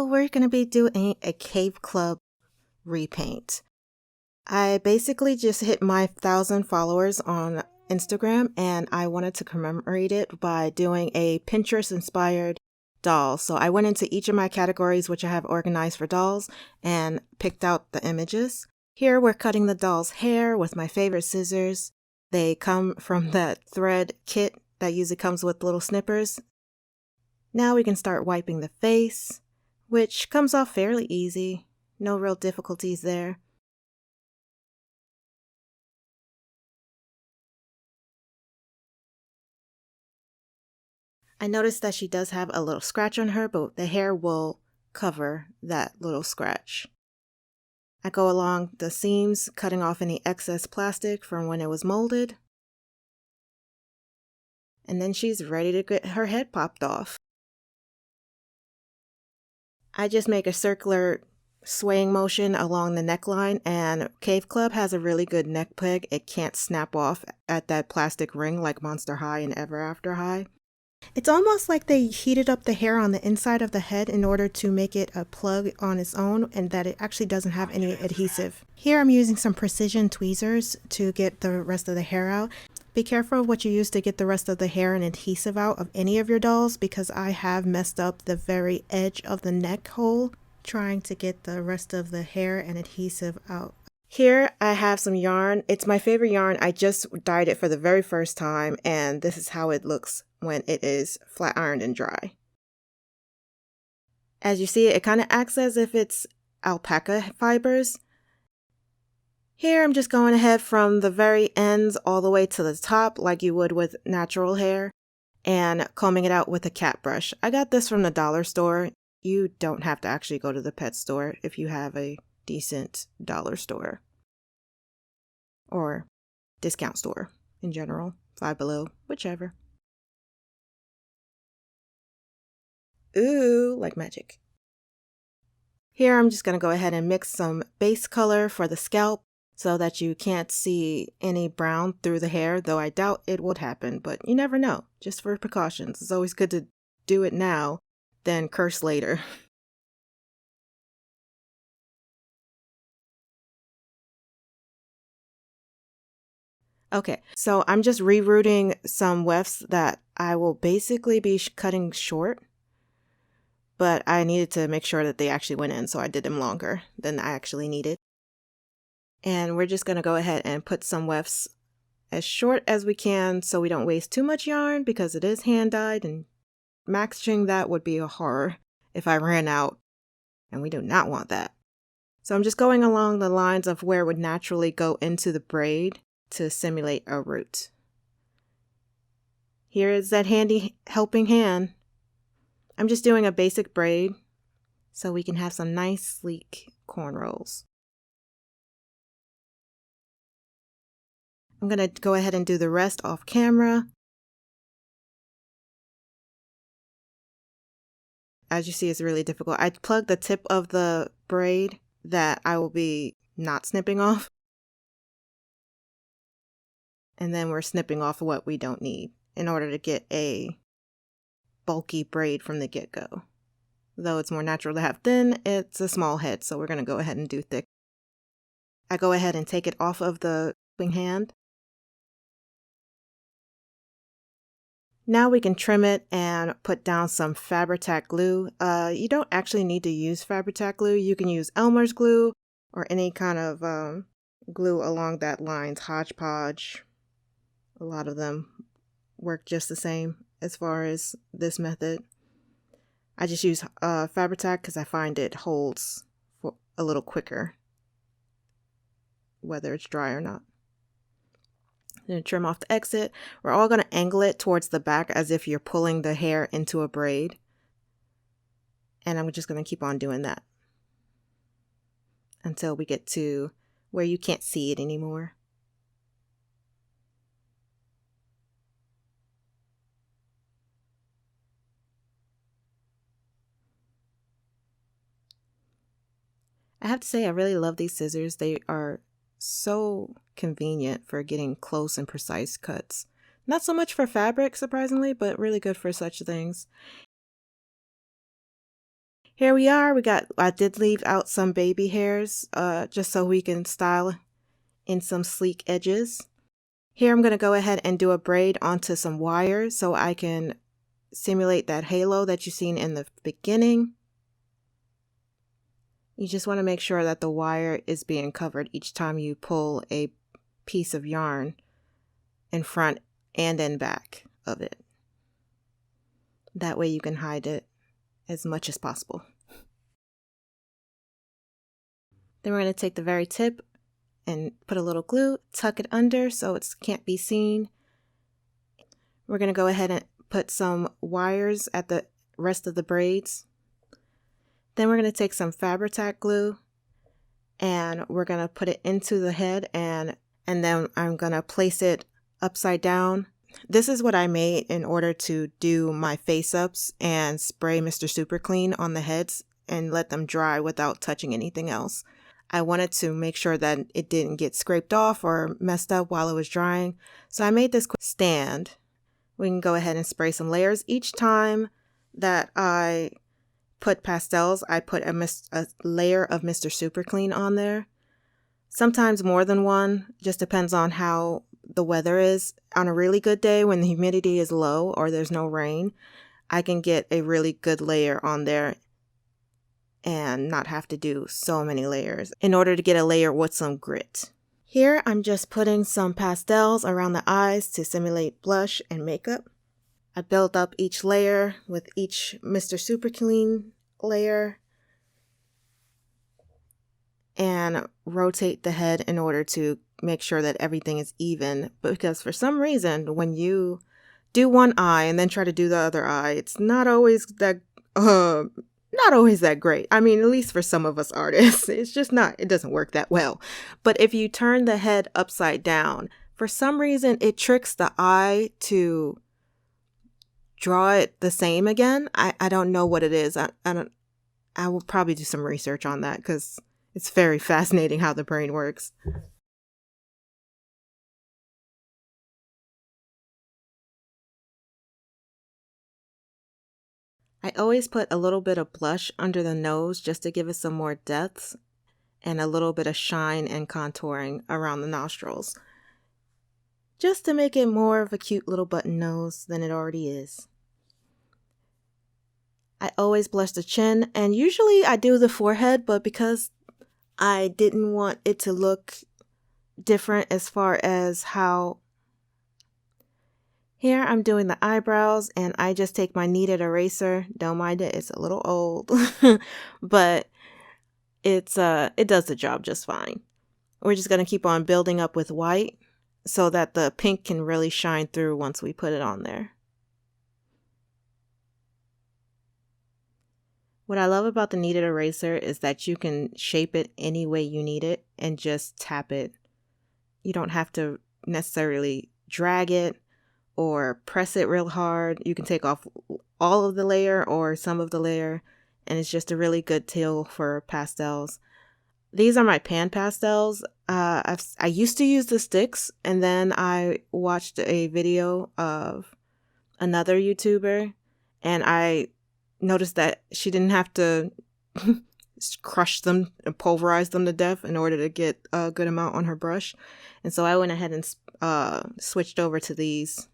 we're going to be doing a Cave Club repaint. I basically just hit my 1,000 followers on Instagram, and I wanted to commemorate it by doing a Pinterest inspired doll. So I went into each of my categories, which I have organized for dolls, and picked out the images. Here we're cutting the doll's hair with my favorite scissors. They come from that thread kit that usually comes with little snippers. Now we can start wiping the face, which comes off fairly easy. No real difficulties there. I noticed that she does have a little scratch on her, but the hair will cover that little scratch. I go along the seams, cutting off any excess plastic from when it was molded. And then she's ready to get her head popped off. I just make a circular swaying motion along the neckline, and Cave Club has a really good neck peg. It can't snap off at that plastic ring like Monster High and Ever After High. It's almost like they heated up the hair on the inside of the head in order to make it a plug on its own, and that it actually doesn't have any adhesive. Here I'm using some precision tweezers to get the rest of the hair out. Be careful of what you use to get the rest of the hair and adhesive out of any of your dolls, because I have messed up the very edge of the neck hole trying to get the rest of the hair and adhesive out. Here I have some yarn. It's my favorite yarn. I just dyed it for the very first time, and this is how it looks when it is flat ironed and dry. As you see, it kind of acts as if it's alpaca fibers. Here I'm just going ahead from the very ends all the way to the top like you would with natural hair, and combing it out with a cat brush. I got this from the dollar store. You don't have to actually go to the pet store if you have a decent dollar store or discount store in general, Five Below, whichever. Ooh, like magic. Here I'm just going to go ahead and mix some base color for the scalp so that you can't see any brown through the hair, though I doubt it would happen, but you never know. Just for precautions. It's always good to do it now, then curse later. Okay, so I'm just rerouting some wefts that I will basically be cutting short, but I needed to make sure that they actually went in, so I did them longer than I actually needed. And we're just going to go ahead and put some wefts as short as we can so we don't waste too much yarn, because it is hand dyed, and matching that would be a horror if I ran out, and we do not want that. So I'm just going along the lines of where it would naturally go into the braid to simulate a root. Here is that handy helping hand. I'm just doing a basic braid so we can have some nice sleek cornrows. I'm going to go ahead and do the rest off camera. As you see, it's really difficult. I plugged the tip of the braid that I will be not snipping off. And then we're snipping off what we don't need in order to get a bulky braid from the get-go. Though it's more natural to have thin, it's a small head, so we're going to go ahead and do thick. I go ahead and take it off of the hand. Now we can trim it and put down some Fabri-Tac glue. You don't actually need to use Fabri-Tac glue. You can use Elmer's glue or any kind of glue along that lines, Hodgepodge. A lot of them work just the same as far as this method. I just use Fabri-Tac because I find it holds a little quicker, whether it's dry or not. Then trim off the exit. We're all going to angle it towards the back as if you're pulling the hair into a braid. And I'm just going to keep on doing that until we get to where you can't see it anymore. I have to say, I really love these scissors. They are so convenient for getting close and precise cuts. Not so much for fabric, surprisingly, but really good for such things. Here we are. I did leave out some baby hairs just so we can style in some sleek edges. Here I'm going to go ahead and do a braid onto some wires so I can simulate that halo that you've seen in the beginning. You just want to make sure that the wire is being covered each time you pull a piece of yarn in front and in back of it. That way you can hide it as much as possible. Then we're going to take the very tip and put a little glue, tuck it under so it can't be seen. We're going to go ahead and put some wires at the rest of the braids. Then we're going to take some Fabri-Tac glue and we're going to put it into the head and then I'm going to place it upside down. This is what I made in order to do my face ups and spray Mr. Super Clean on the heads and let them dry without touching anything else. I wanted to make sure that it didn't get scraped off or messed up while it was drying. So I made this quick stand. We can go ahead and spray some layers. Each time that I put pastels, I put a layer of Mr. Super Clean on there. Sometimes more than one, just depends on how the weather is. On a really good day when the humidity is low or there's no rain, I can get a really good layer on there and not have to do so many layers in order to get a layer with some grit. Here I'm just putting some pastels around the eyes to simulate blush and makeup. I build up each layer with each Mr. Super Clean layer and rotate the head in order to make sure that everything is even, because for some reason when you do one eye and then try to do the other eye, it's not always that great. I mean, at least for some of us artists, it's just not, it doesn't work that well. But if you turn the head upside down, for some reason it tricks the eye to draw it the same again. I don't know what it is. I will probably do some research on that because it's very fascinating how the brain works. I always put a little bit of blush under the nose just to give it some more depth and a little bit of shine and contouring around the nostrils, just to make it more of a cute little button nose than it already is. I always blush the chin, and usually I do the forehead, but because I didn't want it to look different as far as how... Here I'm doing the eyebrows, and I just take my kneaded eraser. Don't mind it, it's a little old, but it does the job just fine. We're just going to keep on building up with white so that the pink can really shine through once we put it on there. What I love about the kneaded eraser is that you can shape it any way you need it and just tap it. You don't have to necessarily drag it or press it real hard. You can take off all of the layer or some of the layer, and it's just a really good tool for pastels. These are my pan pastels. I used to use the sticks, and then I watched a video of another YouTuber, and I noticed that she didn't have to crush them and pulverize them to death in order to get a good amount on her brush. And so I went ahead and switched over to these,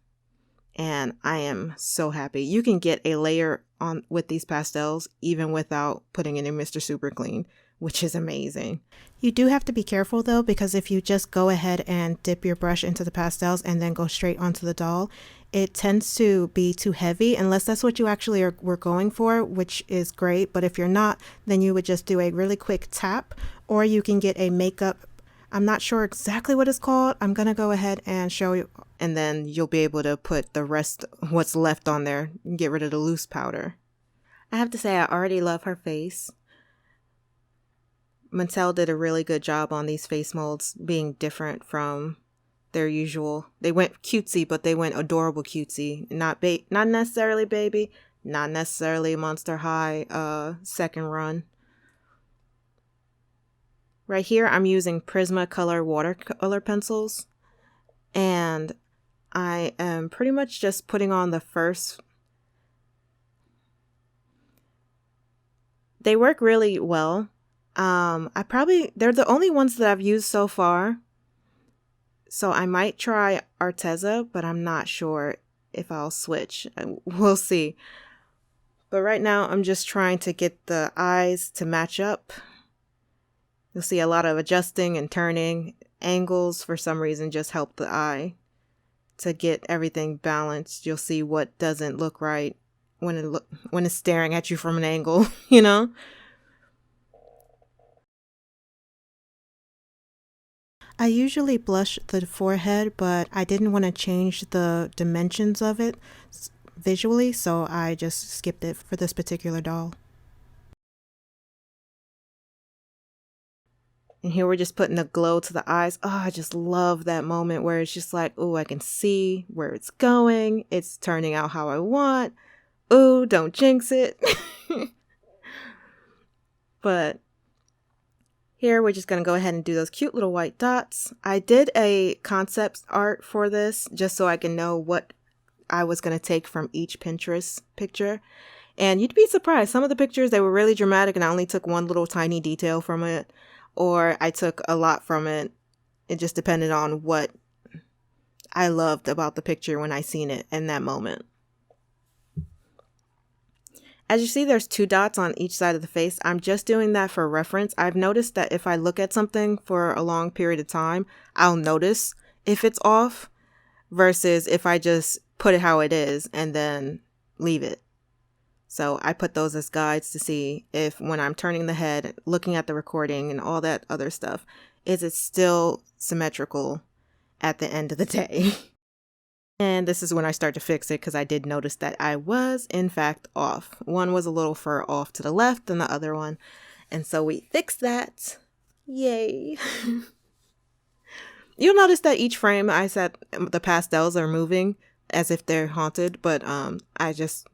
and I am so happy. You can get a layer on with these pastels even without putting it in Mr. Super Clean, which is amazing. You do have to be careful though, because if you just go ahead and dip your brush into the pastels and then go straight onto the doll, it tends to be too heavy, unless that's what you actually were going for, which is great. But if you're not, then you would just do a really quick tap, or you can get a makeup. I'm not sure exactly what it's called. I'm going to go ahead and show you, and then you'll be able to put the rest, what's left on there, and get rid of the loose powder. I have to say, I already love her face. Mattel did a really good job on these face molds being different from their usual. They went cutesy, but they went adorable cutesy. Not necessarily baby, not necessarily Monster High second run. Right here, I'm using Prismacolor watercolor pencils, and I am pretty much just putting on the first They work really well. They're the only ones that I've used so far. So I might try Arteza, but I'm not sure if I'll switch. We'll see. But right now I'm just trying to get the eyes to match up. You'll see a lot of adjusting and turning. Angles for some reason just help the eye to get everything balanced. You'll see what doesn't look right when it's staring at you from an angle, you know? I usually blush the forehead, but I didn't want to change the dimensions of it visually, so I just skipped it for this particular doll. And here we're just putting a glow to the eyes. Oh, I just love that moment where it's just like, oh, I can see where it's going. It's turning out how I want. Oh, don't jinx it. But here we're just going to go ahead and do those cute little white dots. I did a concept art for this just so I can know what I was going to take from each Pinterest picture. And you'd be surprised. Some of the pictures, they were really dramatic and I only took one little tiny detail from it. Or I took a lot from it. It just depended on what I loved about the picture when I seen it in that moment. As you see, there's 2 dots on each side of the face. I'm just doing that for reference. I've noticed that if I look at something for a long period of time, I'll notice if it's off versus if I just put it how it is and then leave it. So I put those as guides to see if when I'm turning the head, looking at the recording and all that other stuff, is it still symmetrical at the end of the day? And this is when I start to fix it because I did notice that I was in fact off. One was a little fur off to the left than the other one. And so we fixed that. Yay. You'll notice that each frame I said the pastels are moving as if they're haunted, but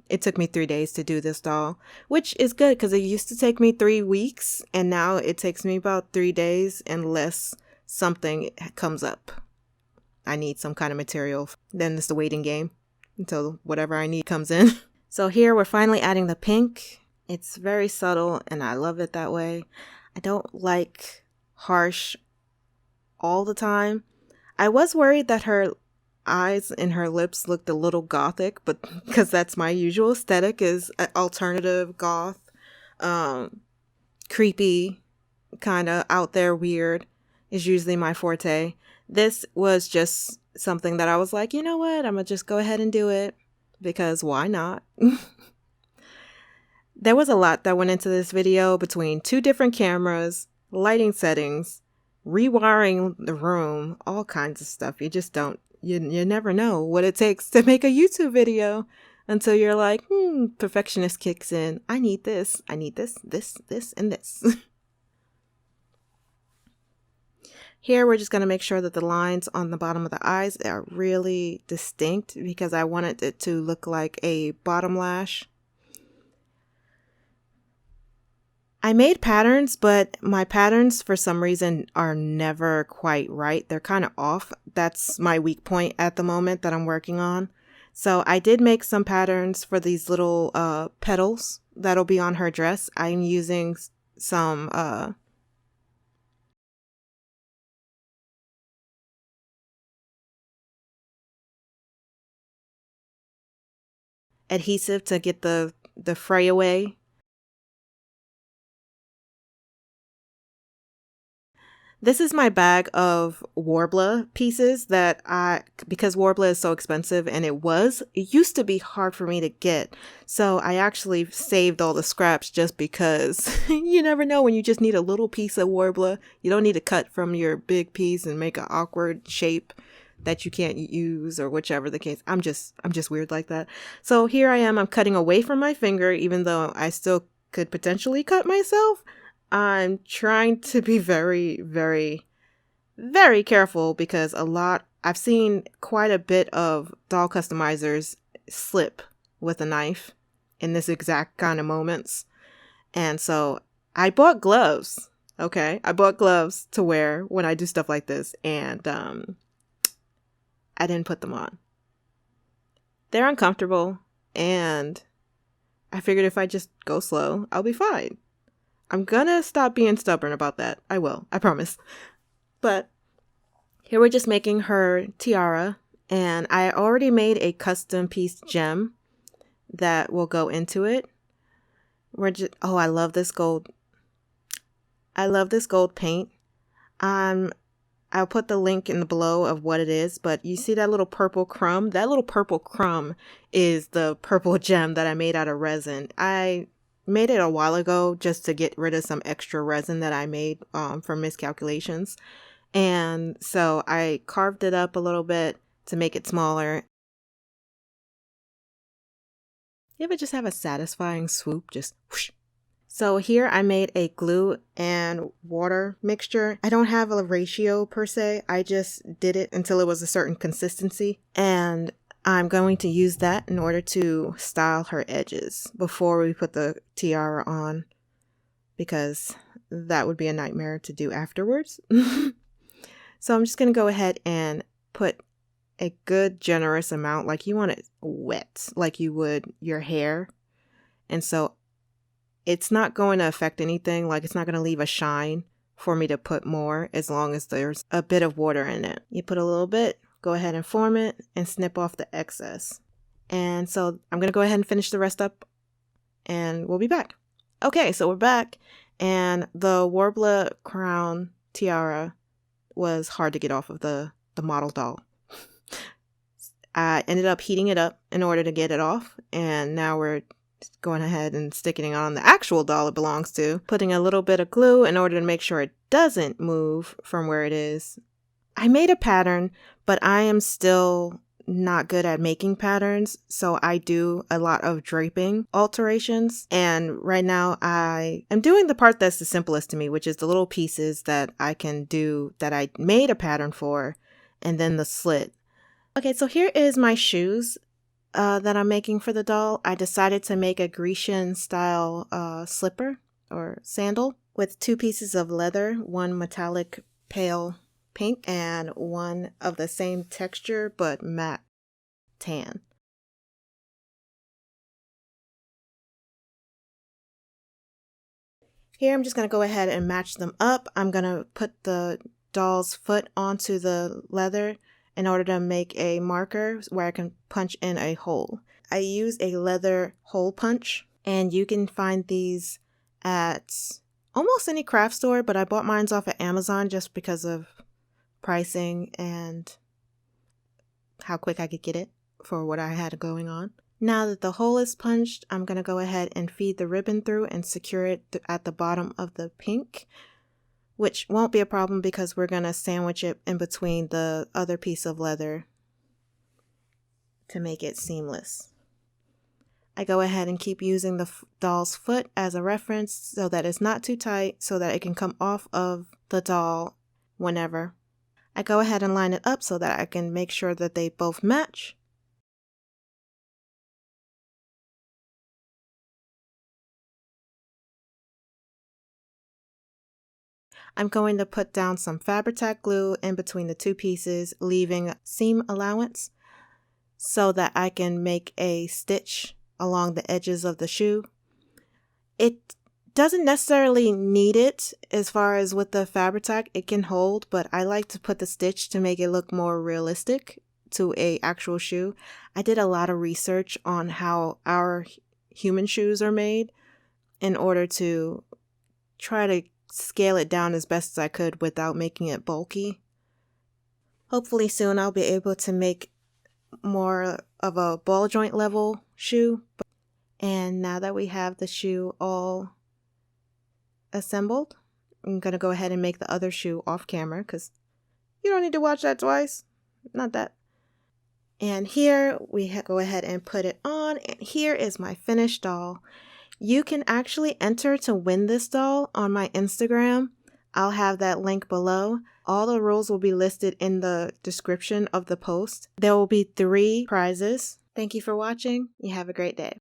it took me 3 days to do this doll, which is good because it used to take me 3 weeks and now it takes me about 3 days unless something comes up. I need some kind of material. Then it's the waiting game until whatever I need comes in. So here we're finally adding the pink. It's very subtle and I love it that way. I don't like harsh all the time. I was worried that her eyes and her lips looked a little gothic, but because that's my usual aesthetic is alternative goth, creepy, kind of out there weird is usually my forte. This was just something that I was like, you know what, I'm gonna just go ahead and do it because why not? There was a lot that went into this video between 2 different cameras, lighting settings, rewiring the room, all kinds of stuff. You just don't, you never know what it takes to make a YouTube video until you're like, perfectionist kicks in. I need this, and this. Here, we're just going to make sure that the lines on the bottom of the eyes are really distinct because I wanted it to look like a bottom lash. I made patterns, but my patterns for some reason are never quite right. They're kind of off. That's my weak point at the moment that I'm working on. So I did make some patterns for these little petals that'll be on her dress. I'm using some adhesive to get the fray away. This is my bag of Warbler pieces that because Warbler is so expensive and it used to be hard for me to get. So I actually saved all the scraps just because you never know when you just need a little piece of Warbler. You don't need to cut from your big piece and make an awkward shape that you can't use or whichever the case. I'm just weird like that. So here I am, I'm cutting away from my finger even though I still could potentially cut myself. I'm trying to be very, very, very careful because I've seen quite a bit of doll customizers slip with a knife in this exact kind of moments. And so I bought gloves. Okay. I bought gloves to wear when I do stuff like this. And I didn't put them on. They're uncomfortable. And I figured if I just go slow, I'll be fine. I'm gonna stop being stubborn about that. I will, I promise. But here we're just making her tiara, and I already made a custom piece gem that will go into it. We're just, oh, I love this gold. I love this gold paint. I'll put the link in the below of what it is, but you see that little purple crumb? That little purple crumb is the purple gem that I made out of resin. I made it a while ago just to get rid of some extra resin that I made from miscalculations. And so I carved it up a little bit to make it smaller. You ever just have a satisfying swoop? Just whoosh. So here I made a glue and water mixture. I don't have a ratio per se. I just did it until it was a certain consistency. And I'm going to use that in order to style her edges before we put the tiara on, because that would be a nightmare to do afterwards. So I'm just going to go ahead and put a good generous amount, like you want it wet, like you would your hair. And so it's not going to affect anything, like it's not going to leave a shine for me to put more as long as there's a bit of water in it. You put a little bit, go ahead and form it and snip off the excess. And so I'm going to go ahead and finish the rest up and we'll be back. Okay, so we're back, and the Warbler crown tiara was hard to get off of the model doll. I ended up heating it up in order to get it off, and now we're going ahead and sticking it on the actual doll it belongs to, putting a little bit of glue in order to make sure it doesn't move from where it is. I made a pattern, but I am still not good at making patterns, so I do a lot of draping alterations, and right now I am doing the part that's the simplest to me, which is the little pieces that I can do that I made a pattern for, and then the slit. Okay, so here is my shoes that I'm making for the doll. I decided to make a Grecian style slipper or sandal with 2 pieces of leather, one metallic pale pink and one of the same texture but matte tan. Here I'm just going to go ahead and match them up. I'm going to put the doll's foot onto the leather in order to make a marker where I can punch in a hole. I use a leather hole punch, and you can find these at almost any craft store, but I bought mine off of Amazon just because of pricing and how quick I could get it for what I had going on. Now that the hole is punched, I'm going to go ahead and feed the ribbon through and secure it at the bottom of the pink, which won't be a problem because we're going to sandwich it in between the other piece of leather to make it seamless. I go ahead and keep using the doll's foot as a reference so that it's not too tight, so that it can come off of the doll whenever. I go ahead and line it up so that I can make sure that they both match. I'm going to put down some Fabri-Tac glue in between the 2 pieces, leaving seam allowance so that I can make a stitch along the edges of the shoe. It doesn't necessarily need it as far as with the Fabri-Tac, it can hold, but I like to put the stitch to make it look more realistic to a actual shoe. I did a lot of research on how our human shoes are made in order to try to scale it down as best as I could without making it bulky. Hopefully soon I'll be able to make more of a ball joint level shoe. And now that we have the shoe all assembled, I'm going to go ahead and make the other shoe off camera because you don't need to watch that twice. Not that. And here we go ahead and put it on, and here is my finished doll. You can actually enter to win this doll on my Instagram. I'll have that link below. All the rules will be listed in the description of the post. There will be 3 prizes. Thank you for watching. You have a great day.